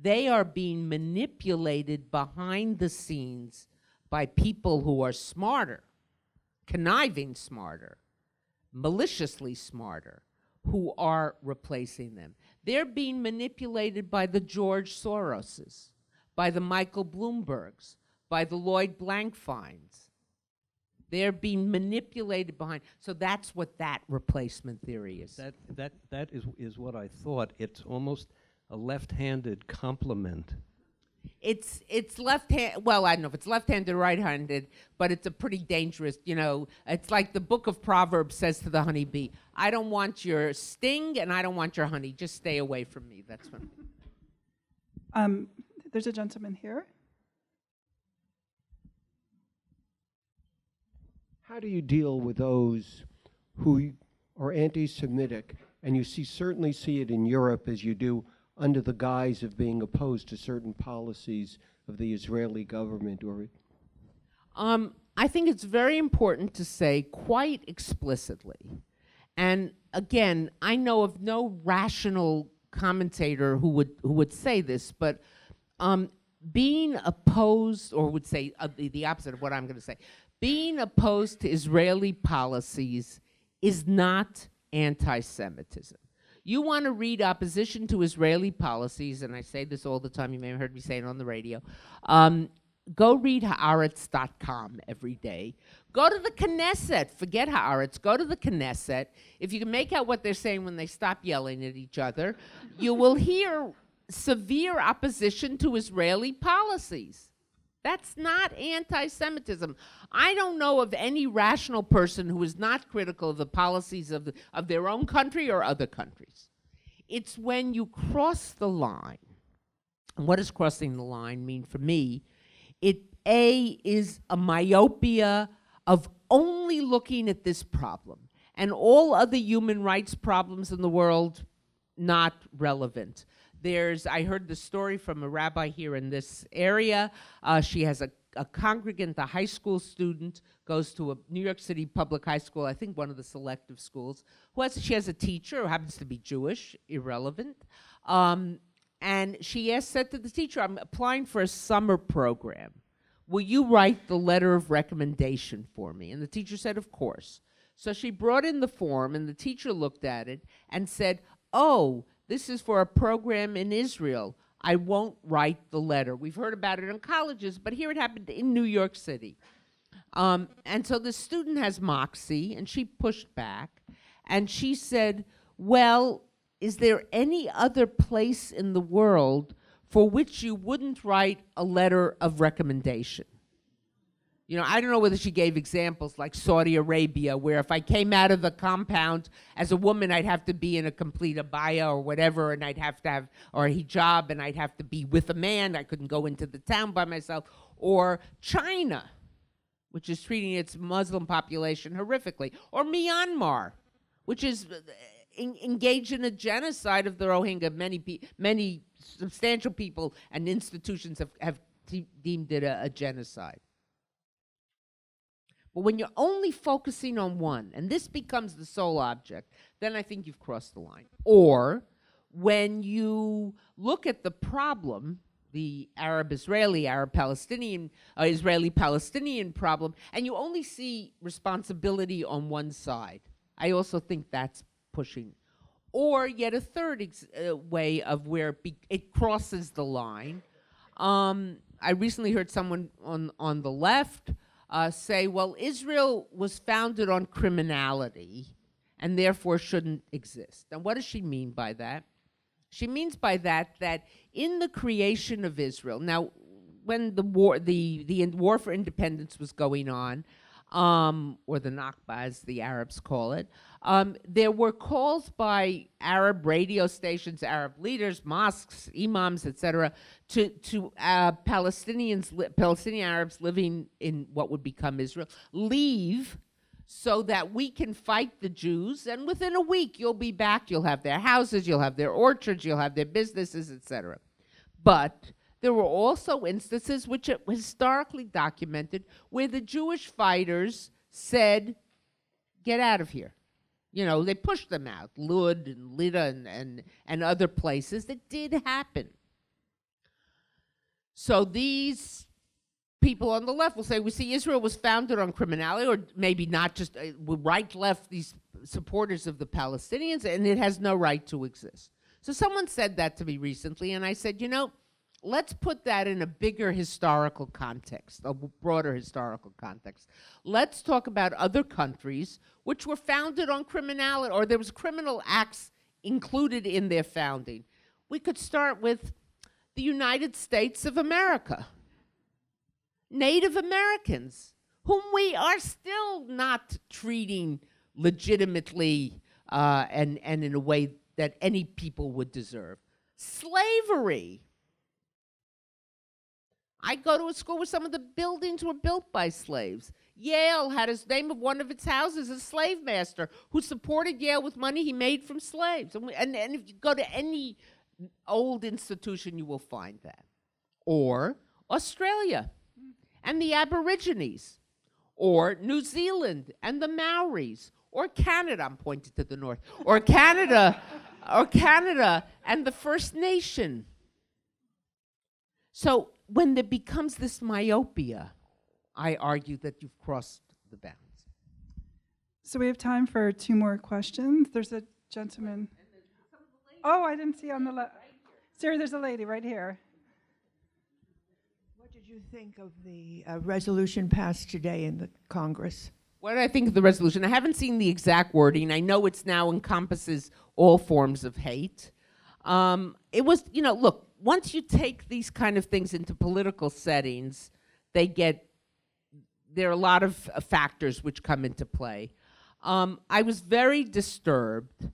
They are being manipulated behind the scenes by people who are smarter, conniving smarter, maliciously smarter, who are replacing them. They're being manipulated by the George Soroses, by the Michael Bloombergs, by the Lloyd Blankfeins. They're being manipulated behind. So that's what that replacement theory is. That is what I thought. It's almost a left-handed compliment. It's left-handed, well, I don't know if it's left-handed or right-handed, but it's a pretty dangerous, you know, it's like the book of Proverbs says to the honeybee, I don't want your sting and I don't want your honey, just stay away from me. That's what There's a gentleman here. How do you deal with those who are anti-Semitic, and you certainly see it in Europe as you do under the guise of being opposed to certain policies of the Israeli government? Or I think it's very important to say quite explicitly, and again, I know of no rational commentator who would say this, but being opposed, or would say the opposite of what I'm going to say, being opposed to Israeli policies is not anti-Semitism. You want to read opposition to Israeli policies, and I say this all the time, you may have heard me say it on the radio, go read Haaretz.com every day. Go to the Knesset, forget Haaretz, go to the Knesset. If you can make out what they're saying when they stop yelling at each other, you will hear severe opposition to Israeli policies. That's not anti-Semitism. I don't know of any rational person who is not critical of the policies of their own country or other countries. It's when you cross the line, and what does crossing the line mean for me? It, A, is a myopia of only looking at this problem, and all other human rights problems in the world not relevant. I heard the story from a rabbi here in this area. She has a congregant, a high school student, goes to a New York City public high school, I think one of the selective schools, she has a teacher who happens to be Jewish, irrelevant, and she said to the teacher, I'm applying for a summer program. Will you write the letter of recommendation for me? And the teacher said, of course. So she brought in the form, and the teacher looked at it and said, oh, this is for a program in Israel. I won't write the letter. We've heard about it in colleges, but here it happened in New York City. And so the student has moxie, and she pushed back, and she said, well, is there any other place in the world for which you wouldn't write a letter of recommendation? You know, I don't know whether she gave examples like Saudi Arabia, where if I came out of the compound as a woman, I'd have to be in a complete abaya or whatever, and I'd have to have, or a hijab, and I'd have to be with a man. I couldn't go into the town by myself. Or China, which is treating its Muslim population horrifically. Or Myanmar, which is engaged in a genocide of the Rohingya. Many substantial people and institutions have deemed it a genocide. But when you're only focusing on one, and this becomes the sole object, then I think you've crossed the line. Or when you look at the problem, the Arab-Israeli, Arab-Palestinian, Israeli-Palestinian problem, and you only see responsibility on one side, I also think that's pushing. Or yet a third way of where it crosses the line. I recently heard someone on the left say, well, Israel was founded on criminality and therefore shouldn't exist. Now, what does she mean by that? She means by that in the creation of Israel, now, when the war for independence was going on, or the Nakba, as the Arabs call it, there were calls by Arab radio stations, Arab leaders, mosques, imams, etc., to Palestinian Arabs living in what would become Israel, leave so that we can fight the Jews, and within a week you'll be back, you'll have their houses, you'll have their orchards, you'll have their businesses, etc. But there were also instances, which are historically documented, where the Jewish fighters said, get out of here. You know, they pushed them out, Lud and Lida and other places. That did happen. So these people on the left will say, we see Israel was founded on criminality, or maybe not just right, left, these supporters of the Palestinians, and it has no right to exist. So someone said that to me recently, and I said, you know, let's put that in a bigger historical context, a broader historical context. Let's talk about other countries which were founded on criminality, or there was criminal acts included in their founding. We could start with the United States of America. Native Americans, whom we are still not treating legitimately and in a way that any people would deserve. Slavery. I go to a school where some of the buildings were built by slaves. Yale had his name of one of its houses, a slave master who supported Yale with money he made from slaves. And if you go to any old institution, you will find that. Or Australia and the Aborigines, or New Zealand and the Maoris, or Canada, I'm pointing to the north, or Canada and the First Nation. So when there becomes this myopia, I argue that you've crossed the bounds. So we have time for 2 more questions. There's a gentleman. Oh, I didn't see on the left. Sarah, there's a lady right here. What did you think of the resolution passed today in the Congress? What do I think of the resolution? I haven't seen the exact wording. I know it's now encompasses all forms of hate. It was, you know, look, once you take these kind of things into political settings, there are a lot of factors which come into play. I was very disturbed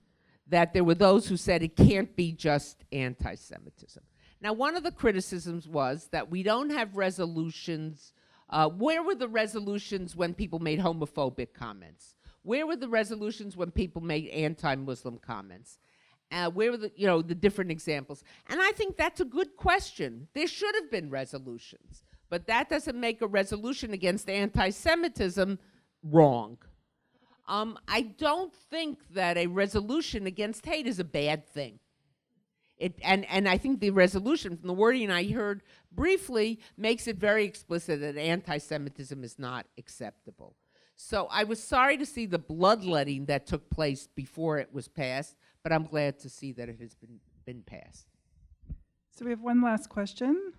that there were those who said it can't be just anti-Semitism. Now, one of the criticisms was that we don't have resolutions. Where were the resolutions when people made homophobic comments? Where were the resolutions when people made anti-Muslim comments? Where were the different examples? And I think that's a good question. There should have been resolutions, but that doesn't make a resolution against anti-Semitism wrong. I don't think that a resolution against hate is a bad thing. And I think the resolution, from the wording I heard briefly, makes it very explicit that anti-Semitism is not acceptable. So I was sorry to see the bloodletting that took place before it was passed, but I'm glad to see that it has been passed. So we have one last question.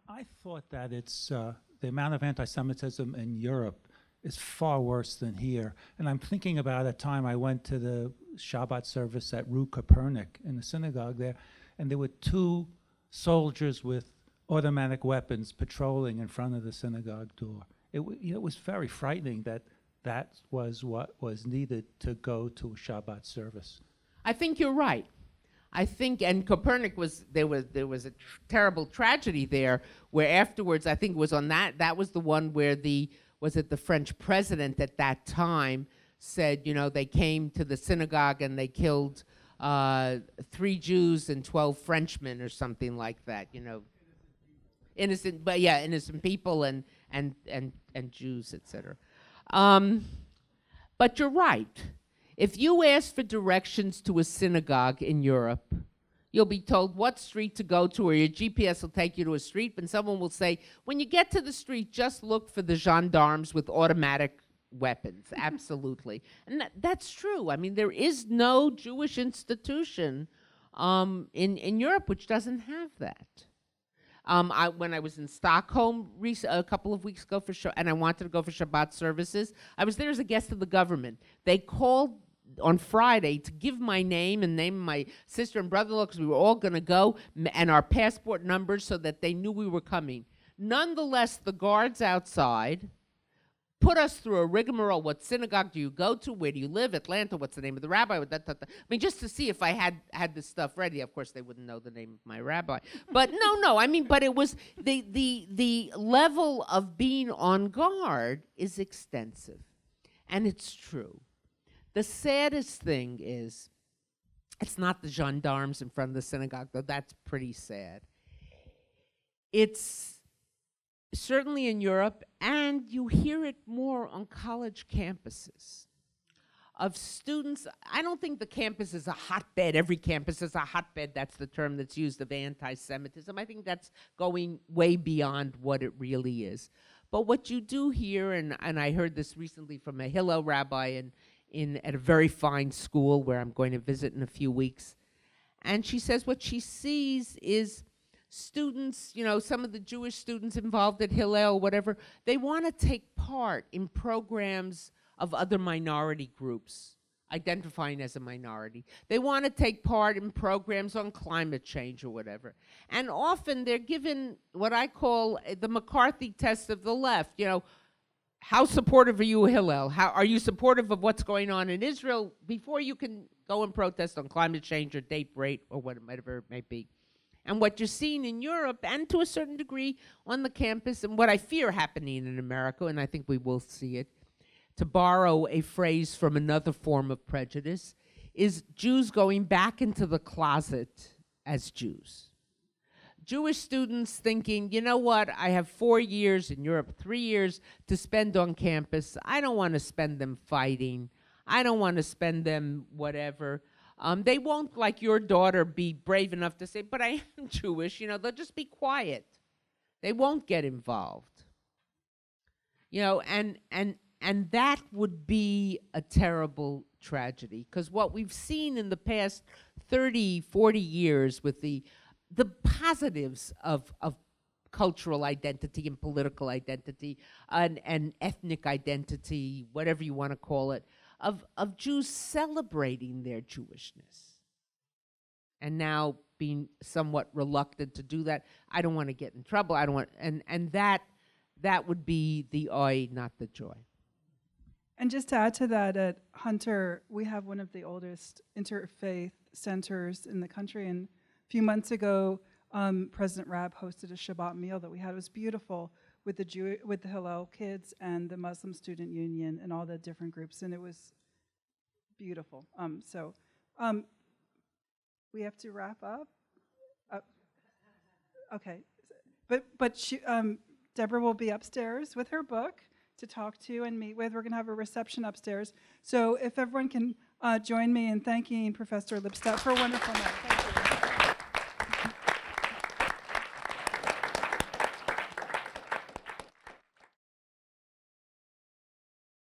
I thought that it's the amount of anti-Semitism in Europe is far worse than here. And I'm thinking about a time I went to the Shabbat service at Rue Copernic in the synagogue there, and there were 2 soldiers with automatic weapons patrolling in front of the synagogue door. It was very frightening that was what was needed to go to a Shabbat service. I think you're right. I think, and Copernic there was a terrible tragedy there, where afterwards, I think it was on that was the one where the French president at that time said, they came to the synagogue and they killed 3 Jews and 12 Frenchmen or something like that, innocent people and Jews, etc. But you're right. If you ask for directions to a synagogue in Europe, you'll be told what street to go to, or your GPS will take you to a street, and someone will say, when you get to the street, just look for the gendarmes with automatic weapons. Absolutely. And that's true. I mean, there is no Jewish institution in Europe which doesn't have that. When I was in Stockholm a couple of weeks ago and I wanted to go for Shabbat services, I was there as a guest of the government. They called on Friday to give my name and name of my sister and brother-in-law, because we were all going to go, and our passport numbers, so that they knew we were coming. Nonetheless, the guards outside put us through a rigmarole. What synagogue do you go to? Where do you live? Atlanta. What's the name of the rabbi? I mean, just to see if I had this stuff ready. Of course, they wouldn't know the name of my rabbi. But no. I mean, but it was the level of being on guard is extensive, and it's true. The saddest thing is, it's not the gendarmes in front of the synagogue, though that's pretty sad. It's certainly in Europe, and you hear it more on college campuses, of students. I don't think the campus is a hotbed. Every campus is a hotbed. That's the term that's used, of anti-Semitism. I think that's going way beyond what it really is. But what you do hear, and I heard this recently from a Hillel rabbi at a very fine school where I'm going to visit in a few weeks, and she says what she sees is students, some of the Jewish students involved at Hillel, whatever, they want to take part in programs of other minority groups, identifying as a minority. They want to take part in programs on climate change or whatever. And often they're given what I call the McCarthy test of the left. How supportive are you, Hillel? How are you supportive of what's going on in Israel before you can go and protest on climate change or date rape or whatever it may be? And what you're seeing in Europe, and to a certain degree on the campus, and what I fear happening in America, and I think we will see it, to borrow a phrase from another form of prejudice, is Jews going back into the closet as Jews. Jewish students thinking, you know what, I have 4 years in Europe, 3 years to spend on campus. I don't want to spend them fighting. I don't want to spend them whatever. They won't, like your daughter, be brave enough to say, but I am Jewish. They'll just be quiet. They won't get involved. And that would be a terrible tragedy, because what we've seen in the past 30, 40 years with the positives of cultural identity and political identity and ethnic identity, whatever you want to call it, of Jews celebrating their Jewishness, and now being somewhat reluctant to do that. I don't want to get in trouble. I don't want, and that would be the oi, not the joy. And just to add to that, at Hunter, we have one of the oldest interfaith centers in the country. And a few months ago, President Raab hosted a Shabbat meal that we had. It was beautiful, with the Hillel kids and the Muslim Student Union and all the different groups, and it was beautiful. We have to wrap up. Okay, but Deborah will be upstairs with her book to talk to and meet with. We're going to have a reception upstairs. So if everyone can join me in thanking Professor Lipstadt for a wonderful night.